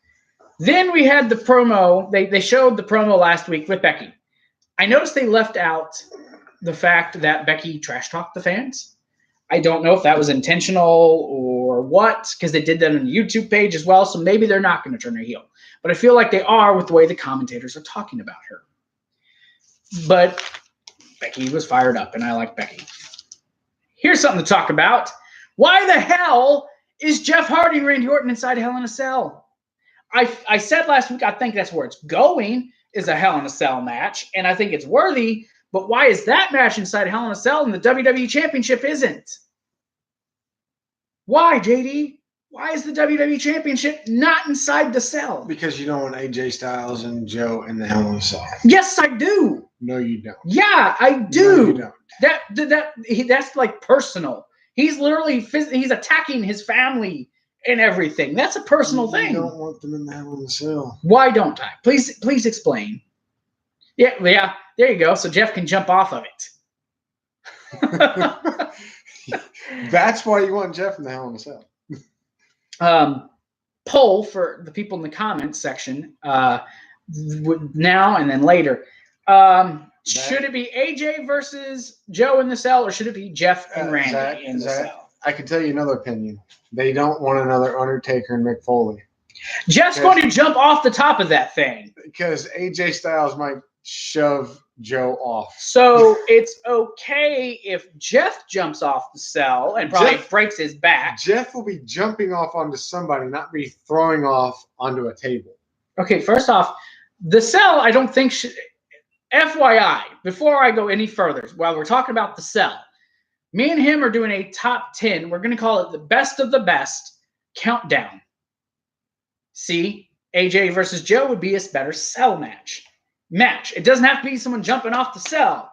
Then we had the promo. They showed the promo last week with Becky. I noticed they left out the fact that Becky trash talked the fans. I don't know if that was intentional or what, because they did that on the YouTube page as well. So maybe they're not going to turn her heel. But I feel like they are with the way the commentators are talking about her. But Becky was fired up, and I like Becky. Here's something to talk about. Why the hell is Jeff Hardy and Randy Orton inside Hell in a Cell? I said last week I think that's where it's going, is a Hell in a Cell match, and I think it's worthy. But why is that match inside Hell in a Cell and the WWE Championship isn't? Why, JD? Why is the WWE Championship not inside the cell?
Because you don't want AJ Styles and Joe in the Hell in a Cell.
Yes, I do.
No, you don't.
Yeah, I do.
No, you don't.
That's like personal. He's literally he's attacking his family and everything. That's a personal thing.
You don't want them in the Hell in a Cell.
Why don't I? Please explain. Yeah. There you go. So Jeff can jump off of it.
That's why you want Jeff in the Hell in a Cell.
Poll for the people in the comments section now and then later. Should it be AJ versus Joe in the cell, or should it be Jeff and Randy in the cell?
I can tell you another opinion. They don't want another Undertaker and Mick Foley.
Jeff's going to jump off the top of that thing.
Because AJ Styles might shove Joe off.
So it's okay if Jeff jumps off the cell and probably breaks his back.
Jeff will be jumping off onto somebody, not be throwing off onto a table.
Okay, first off, the cell I don't think should... FYI, before I go any further, while we're talking about the cell, me and him are doing a top 10. We're going to call it the best of the best countdown. See, AJ versus Joe would be a better cell match. It doesn't have to be someone jumping off the cell.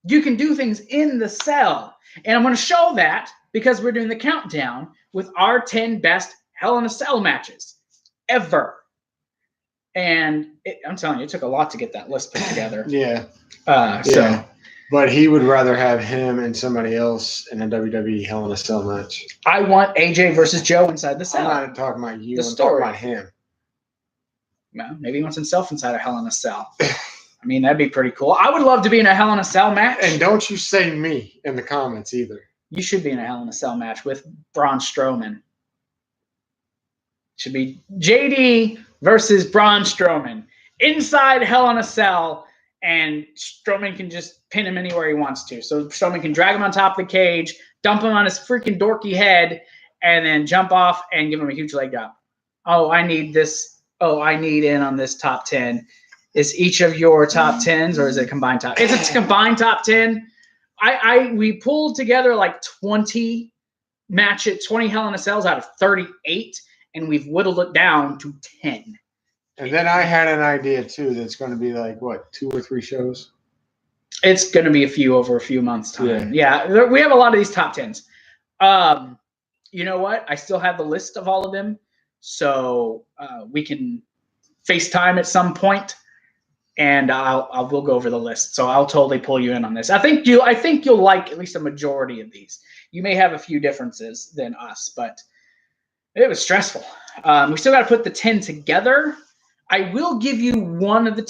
You can do things in the cell. And I'm going to show that because we're doing the countdown with our 10 best Hell in a Cell matches ever. And I'm telling you, it took a lot to get that list put together.
Yeah.
So,
but he would rather have him and somebody else in a WWE Hell in a Cell match.
I want AJ versus Joe inside the cell.
I'm not talking about you. I'm talking about him.
Well, maybe he wants himself inside a Hell in a Cell. I mean, that'd be pretty cool. I would love to be in a Hell in a Cell match.
And don't you say me in the comments either.
You should be in a Hell in a Cell match with Braun Strowman. Should be JD versus Braun Strowman inside Hell in a Cell, and Strowman can just pin him anywhere he wants to. So Strowman can drag him on top of the cage, dump him on his freaking dorky head, and then jump off and give him a huge leg up. Oh, I need this. Oh, I need in on this top 10. Is each of your top 10s, or is it a combined top? It's a combined top 10. We pulled together like 20 Hell in a Cells out of 38. And we've whittled it down to 10.
And then I had an idea, too, that's going to be like, what, 2 or 3 shows?
It's going to be a few over a few months' time. Yeah, we have a lot of these top 10s. You know what? I still have the list of all of them. So we can FaceTime at some point, and we'll go over the list. So I'll totally pull you in on this. I think you'll like at least a majority of these. You may have a few differences than us, but it was stressful. We still got to put the 10 together. I will give you one of the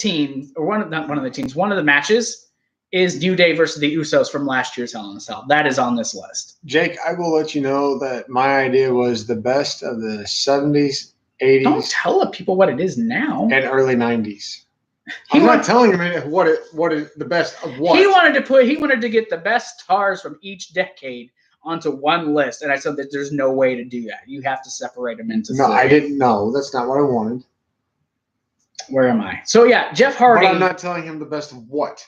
matches is New Day versus the Usos from last year's Hell in a Cell. That is on this list.
Jake, I will let you know that my idea was the best of the 70s, 80s.
Don't tell the people what it is now.
And early 90s. I'm not telling him what is the best of what.
He wanted to get the best stars from each decade onto one list, and I said that there's no way to do that. You have to separate them into.
No, I didn't know. That's not what I wanted.
Where am I? So yeah, Jeff Hardy.
But I'm not telling him the best of what.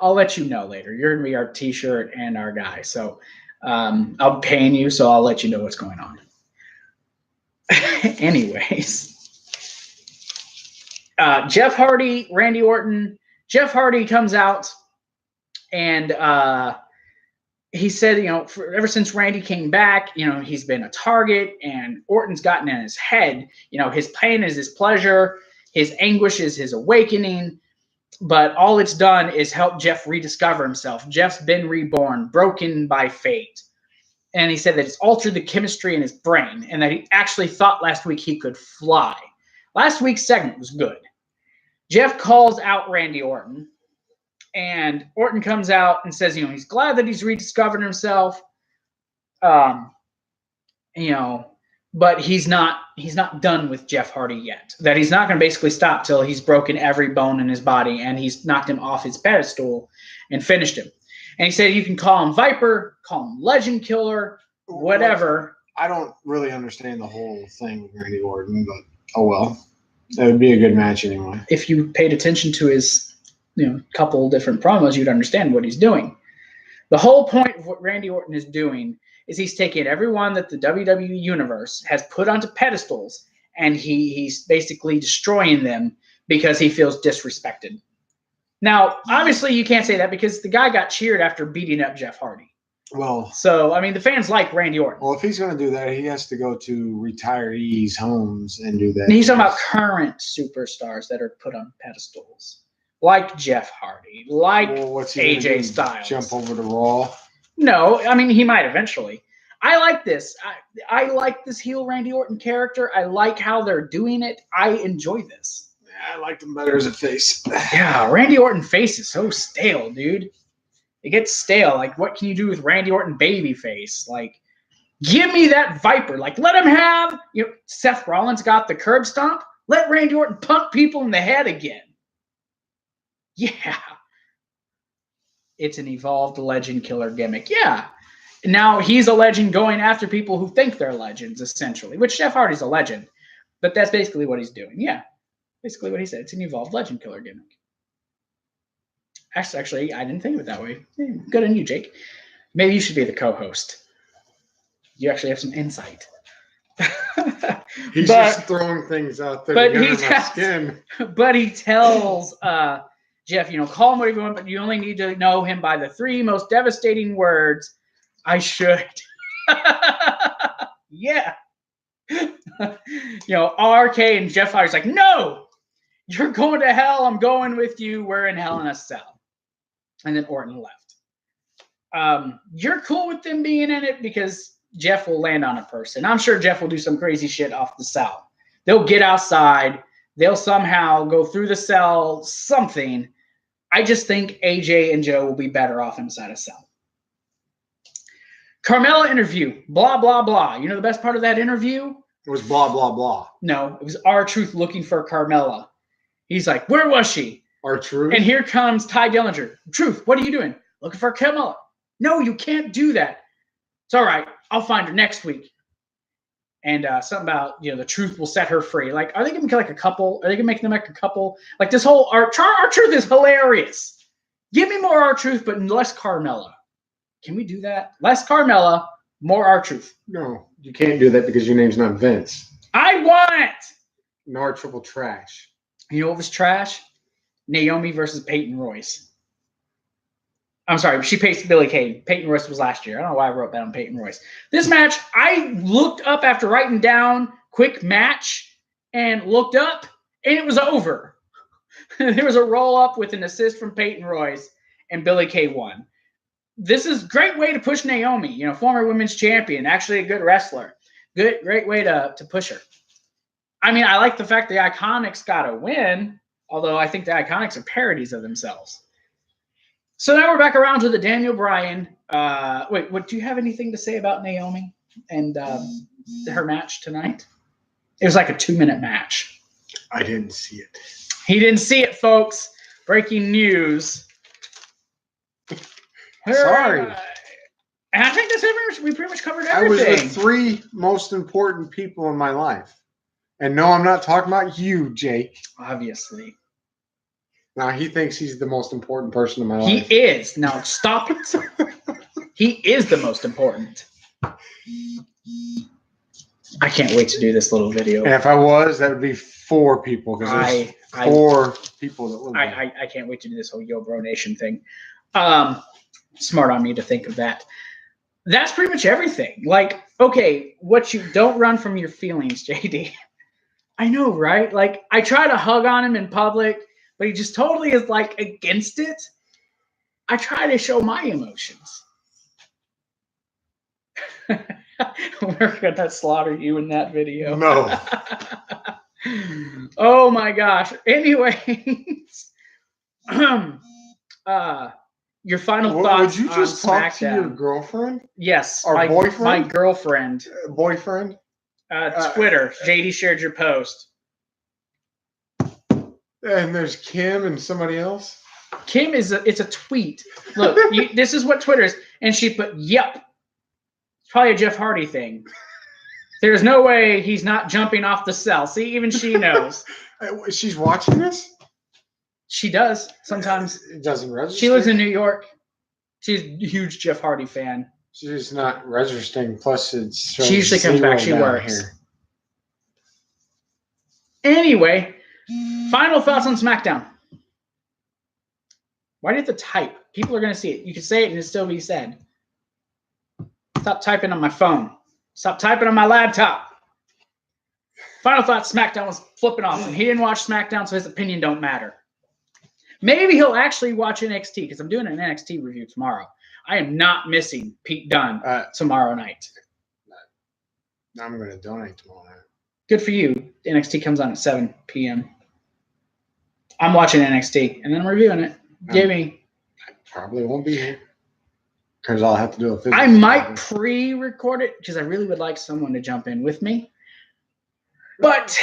I'll let you know later. You're gonna be our T-shirt and our guy, so I'll be paying you, so I'll let you know what's going on. Anyways. Jeff Hardy, Randy Orton. Jeff Hardy comes out and he said, ever since Randy came back, he's been a target, and Orton's gotten in his head. His pain is his pleasure. His anguish is his awakening. But all it's done is help Jeff rediscover himself. Jeff's been reborn, broken by fate. And he said that it's altered the chemistry in his brain, and that he actually thought last week he could fly. Last week's segment was good. Jeff calls out Randy Orton, and Orton comes out and says, he's glad that he's rediscovered himself, but he's not done with Jeff Hardy yet. That he's not going to basically stop till he's broken every bone in his body and he's knocked him off his pedestal and finished him. And he said you can call him Viper, call him Legend Killer, whatever.
I don't really understand the whole thing with Randy Orton, but oh well. That would be a good match anyway.
If you paid attention to his couple different promos, you'd understand what he's doing. The whole point of what Randy Orton is doing is he's taking everyone that the WWE Universe has put onto pedestals, and he's basically destroying them because he feels disrespected. Now, obviously, you can't say that because the guy got cheered after beating up Jeff Hardy.
Well,
so, the fans like Randy Orton.
Well, if he's going to do that, he has to go to retirees' homes and do that.
And he's talking about current superstars that are put on pedestals, like Jeff Hardy, like AJ Styles.
Jump over to Raw?
No, he might eventually. I like this. I like this heel Randy Orton character. I like how they're doing it. I enjoy this.
Yeah, I liked him better as a face.
Yeah, Randy Orton face is so stale, dude. It gets stale. Like, what can you do with Randy Orton babyface? Like, give me that Viper. Like, let him have, Seth Rollins got the curb stomp. Let Randy Orton punk people in the head again. Yeah. It's an evolved legend killer gimmick. Yeah. Now he's a legend going after people who think they're legends, essentially, which Jeff Hardy's a legend. But that's basically what he's doing. Yeah. Basically what he said. It's an evolved legend killer gimmick. Actually, I didn't think of it that way. Good on you, Jake. Maybe you should be the co-host. You actually have some insight.
He's just throwing things out there.
But he tells Jeff, call him whatever you want, but you only need to know him by the 3 most devastating words. I should. Yeah. RK and Jeff Hardy's like, no, you're going to hell. I'm going with you. We're in Hell in a Cell. And then Orton left. You're cool with them being in it because Jeff will land on a person. I'm sure Jeff will do some crazy shit off the cell. They'll get outside. They'll somehow go through the cell, something. I just think AJ and Joe will be better off inside a cell. Carmella interview, blah, blah, blah. The best part of that interview?
It was blah, blah, blah.
No, it was R-Truth looking for Carmella. He's like, where was she?
R-Truth?
And here comes Ty Dillinger. Truth, what are you doing? Looking for Carmella. No, you can't do that. It's all right. I'll find her next week. And something about, the Truth will set her free. Like, are they going to make like a couple? Are they going to make them like a couple? Like this whole R-Truth is hilarious. Give me more R-Truth, but less Carmella. Can we do that? Less Carmella, more R-Truth.
No, you can't do that because your name's not Vince.
I want
Nar triple trash.
You know what was trash? Naomi versus Peyton Royce. I'm sorry, she faced Billie Kay. Peyton Royce was last year. I don't know why I wrote that on Peyton Royce. This match, I looked up after writing down quick match and looked up, and it was over. There was a roll-up with an assist from Peyton Royce, and Billie Kay won. This is a great way to push Naomi, former women's champion, actually a good wrestler. Great way to push her. I like the fact the Iconics got a win, although I think the Iconics are parodies of themselves. So now we're back around to the Daniel Bryan. Wait, what? Do you have anything to say about Naomi and her match tonight? It was like a 2-minute match.
I didn't see it.
He didn't see it, folks. Breaking news.
Sorry.
And I think we pretty much covered
I was
everything.
the 3 most important people in my life. And no, I'm not talking about you, Jake.
Obviously.
Now, he thinks he's the most important person in my life.
He is. Now, stop it. He is the most important. I can't wait to do this little video.
And if I was, that would be 4 people. Because there's 4 people that live there.
I can't wait to do this whole Yo Bro Nation thing. Smart on me to think of that. That's pretty much everything. Like, okay, what you don't run from your feelings, JD. I know, right? Like, I try to hug on him in public, but he just totally is like against it. I try to show my emotions. We're gonna slaughter you in that video.
No.
Oh my gosh. Anyways, your final thoughts.
Would you just
on
talk
SmackDown.
to your girlfriend?
Yes,
Our boyfriend?
My girlfriend.
Boyfriend?
Twitter. JD shared your post.
And there's Kim and somebody else?
Kim it's a tweet. Look, this is what Twitter is. And she put, yep. It's probably a Jeff Hardy thing. There's no way he's not jumping off the cell. See, even she knows.
She's watching this?
She does sometimes.
It doesn't register?
She lives in New York. She's a huge Jeff Hardy fan.
She's not registering. Plus,
she usually comes back. She works. Here. Anyway, final thoughts on SmackDown. Why do you have to type? People are going to see it. You can say it and it'll still be said. Stop typing on my phone. Stop typing on my laptop. Final thoughts, SmackDown was flipping off. And he didn't watch SmackDown, so his opinion don't matter. Maybe he'll actually watch NXT because I'm doing an NXT review tomorrow. I am not missing Pete Dunne tomorrow night.
I'm going to donate tomorrow night.
Good for you. NXT comes on at 7 p.m. I'm watching NXT, and then I'm reviewing it. I
probably won't be here. Because I'll have to do a physical.
I might pre-record it because I really would like someone to jump in with me. But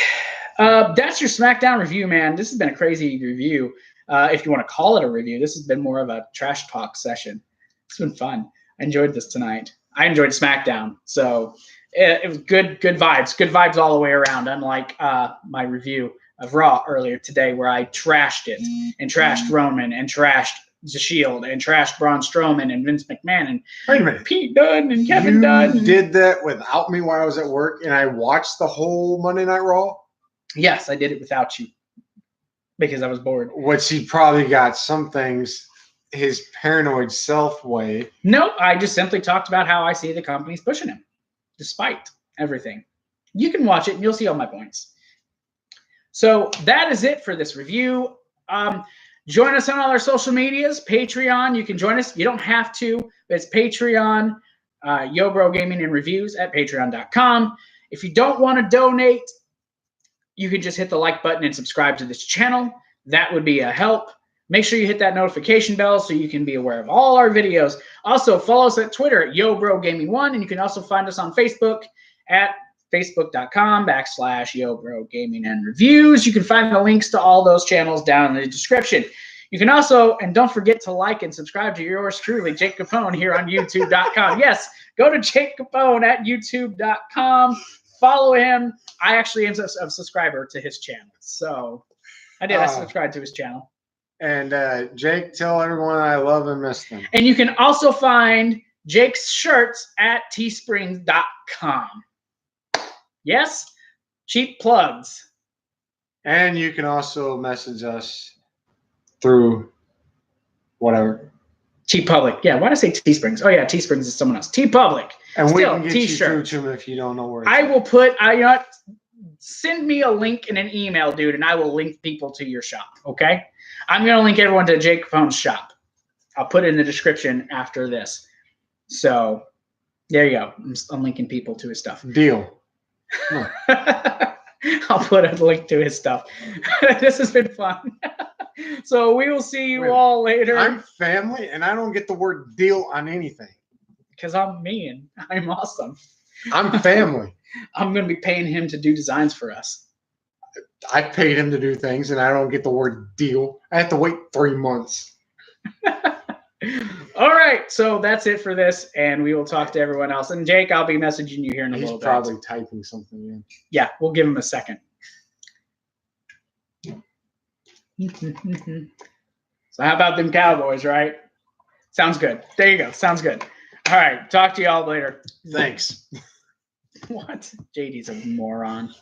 that's your SmackDown review, man. This has been a crazy review. If you want to call it a review, this has been more of a trash talk session. It's been fun. I enjoyed this tonight. I enjoyed SmackDown. So it was good vibes. Good vibes all the way around, unlike my review of Raw earlier today where I trashed it and trashed Roman and trashed The Shield and trashed Braun Strowman and Vince McMahon and
wait a minute.
Pete Dunne and Kevin Dunn.
You did that without me while I was at work and I watched the whole Monday Night Raw?
Yes, I did it without you because I was bored.
Which he probably got some things his paranoid self way.
No, I just simply talked about how I see the company's pushing him despite everything. You can watch it and you'll see all my points. So that is it for this review. Join us on all our social medias, Patreon. You can join us. You don't have to, but it's Patreon, YoBro Gaming and Reviews at patreon.com. If you don't want to donate, you can just hit the like button and subscribe to this channel. That would be a help. Make sure you hit that notification bell so you can be aware of all our videos. Also, follow us at Twitter at YoBroGaming1, and you can also find us on Facebook at facebook.com/YoBroGaming and Reviews. You can find the links to all those channels down in the description. You can also, and don't forget to like and subscribe to yours truly, Jake Capone, here on YouTube.com. Yes, go to Jake Capone at YouTube.com. Follow him. I actually am a subscriber to his channel. So I did. I subscribed to his channel.
And Jake, tell everyone I love and miss them.
And you can also find Jake's shirts at teespring.com. Yes, cheap plugs.
And you can also message us through whatever.
T-Public. Yeah, why did I say Teesprings? Oh, yeah, Teesprings is someone else. T-Public.
And
still,
we can get
T-shirt.
you through to them if you don't know where it's
I will put, send me a link in an email, dude, and I will link people to your shop, okay? I'm going to link everyone to Jake Capone's shop. I'll put it in the description after this. So, there you go. I'm linking people to his stuff.
Deal.
I'll put a link to his stuff. This has been fun. So we will see you
Wait,
all later.
I'm family, and I don't get the word deal on anything.
Because I'm me and I'm awesome.
I'm family.
I'm going to be paying him to do designs for us.
I paid him to do things, and I don't get the word deal. I have to wait 3 months.
All right, so that's it for this, and we will talk to everyone else. And Jake, I'll be messaging you here in a
He's
little bit.
probably typing something in.
Yeah, we'll give him a second. So how about them Cowboys, right? Sounds good. There you go. Sounds good. All right, talk to you all later.
Thanks.
What? JD's a moron.